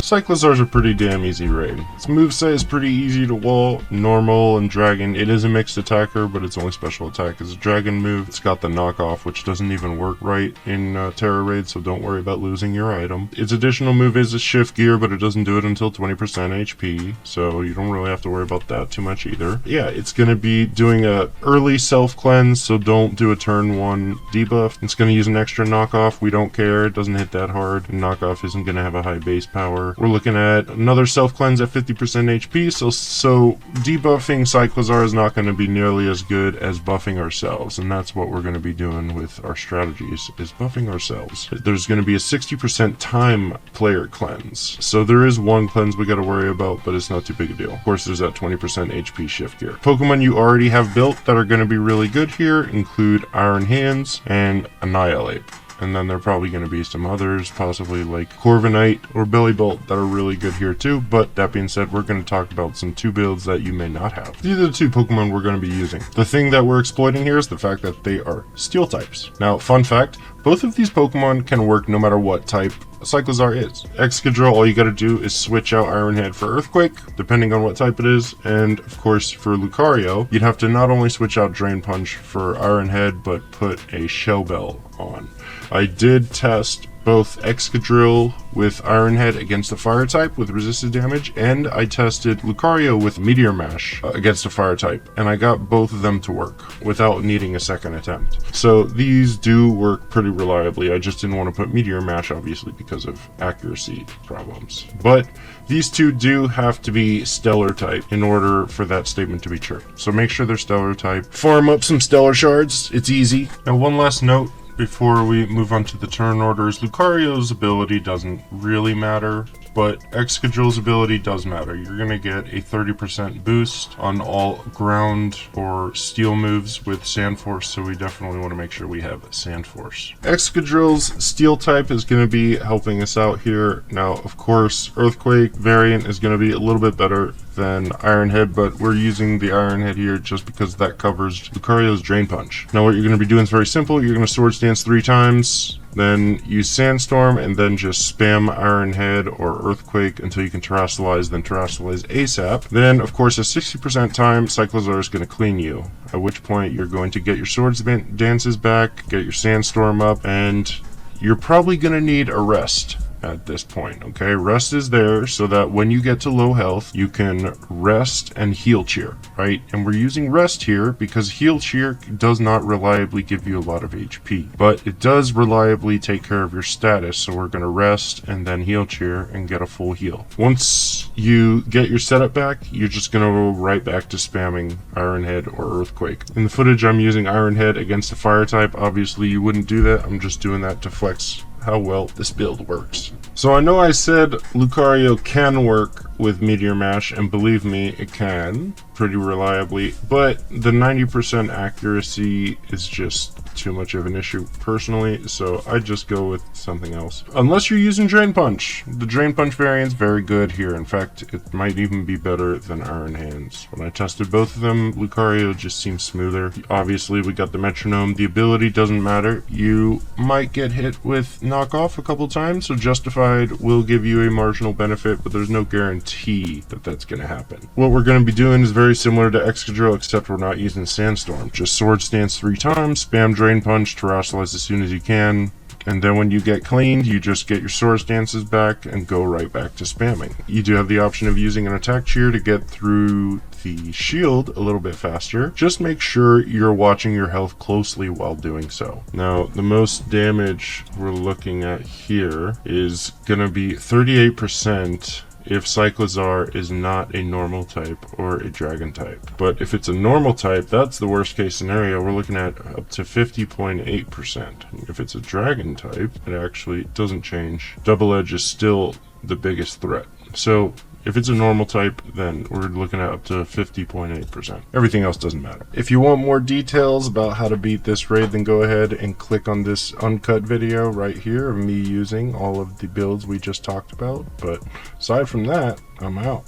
Cyclizar's a pretty damn easy raid. Its moveset is pretty easy to wall, normal and dragon. It is a mixed attacker, but its only special attack is a dragon move. It's got the knockoff, which doesn't even work right in Tera raid, so don't worry about losing your item. Its additional move is a shift gear, but it doesn't do it until 20% HP, so you don't really have to worry about that too much either. Yeah, it's going to be doing a early self-cleanse, so don't do a turn 1 debuff. It's going to use an extra knockoff. We don't care. It doesn't hit that hard. Knockoff isn't going to have a high base power. We're looking at another self-cleanse at 50% HP, so debuffing Cyclizar is not going to be nearly as good as buffing ourselves, and that's what we're going to be doing with our strategies, is buffing ourselves. There's going to be a 60% time player cleanse, so there is one cleanse we got to worry about, but it's not too big a deal. Of course, there's that 20% HP shift gear. Pokemon you already have built that are going to be really good here include Iron Hands and Annihilape. And then there are probably going to be some others, possibly like Corviknight or Bellibolt, that are really good here too. But that being said, we're going to talk about some 2 builds that you may not have. These are the 2 Pokemon we're going to be using. The thing that we're exploiting here is the fact that they are Steel types. Now, fun fact, both of these Pokemon can work no matter what type Cyclizar is. Excadrill, all you gotta do is switch out Iron Head for Earthquake, depending on what type it is, and of course for Lucario, you'd have to not only switch out Drain Punch for Iron Head, but put a Shell Bell on. I did test both Excadrill with Iron Head against the Fire type with resisted damage, and I tested Lucario with Meteor Mash against the Fire type, and I got both of them to work without needing a second attempt. So these do work pretty reliably. I just didn't want to put Meteor Mash, obviously, because of accuracy problems. But these 2 do have to be Stellar type in order for that statement to be true. So make sure they're Stellar type. Farm up some Stellar Shards. It's easy. Now, one last note before we move on to the turn orders. Lucario's ability doesn't really matter, but Excadrill's ability does matter. You're going to get a 30% boost on all ground or steel moves with Sand Force, so we definitely want to make sure we have Sand Force. Excadrill's steel type is going to be helping us out here. Now, of course, Earthquake variant is going to be a little bit better than Iron Head, but we're using the Iron Head here just because that covers Lucario's Drain Punch. Now, what you're going to be doing is very simple. You're going to Swords Dance 3 times, then use Sandstorm, and then just spam Iron Head or Earthquake until you can Terrasilize, then Terrasilize ASAP. Then, of course, at 60% time, Cyclizar is going to clean you, at which point you're going to get your Swords Dances back, get your Sandstorm up, and you're probably going to need a rest at this point. Okay, rest is there so that when you get to low health, you can rest and heal cheer, right? And we're using rest here because heal cheer does not reliably give you a lot of HP, but it does reliably take care of your status. So we're going to rest and then heal cheer and get a full heal. Once you get your setup back, you're just going to go right back to spamming Iron Head or Earthquake. In the footage, I'm using Iron Head against the Fire type. Obviously, you wouldn't do that. I'm just doing that to flex how well this build works. So I know I said Lucario can work with Meteor Mash, and believe me, it can pretty reliably, but the 90% accuracy is just too much of an issue personally, so I just go with something else. Unless you're using Drain Punch. The Drain Punch variant's very good here. In fact, it might even be better than Iron Hands. When I tested both of them, Lucario just seems smoother. Obviously, we got the Metronome. The ability doesn't matter. You might get hit with Knockoff a couple times, so Justified will give you a marginal benefit, but there's no guarantee that that's going to happen. What we're going to be doing is very similar to Excadrill, except we're not using Sandstorm. Just Swords Dance 3 times, spam Drain Punch, Terrasilize as soon as you can, and then when you get cleaned, you just get your Swords Dances back and go right back to spamming. You do have the option of using an attack cheer to get through the shield a little bit faster. Just make sure you're watching your health closely while doing so. Now, the most damage we're looking at here is going to be 38% if Cyclizar is not a normal type or a dragon type. But if it's a normal type, that's the worst case scenario. We're looking at up to 50.8%. If it's a dragon type, it actually doesn't change. Double Edge is still the biggest threat. So if it's a normal type, then we're looking at up to 50.8%. Everything else doesn't matter. If you want more details about how to beat this raid, then go ahead and click on this uncut video right here of me using all of the builds we just talked about. But aside from that, I'm out.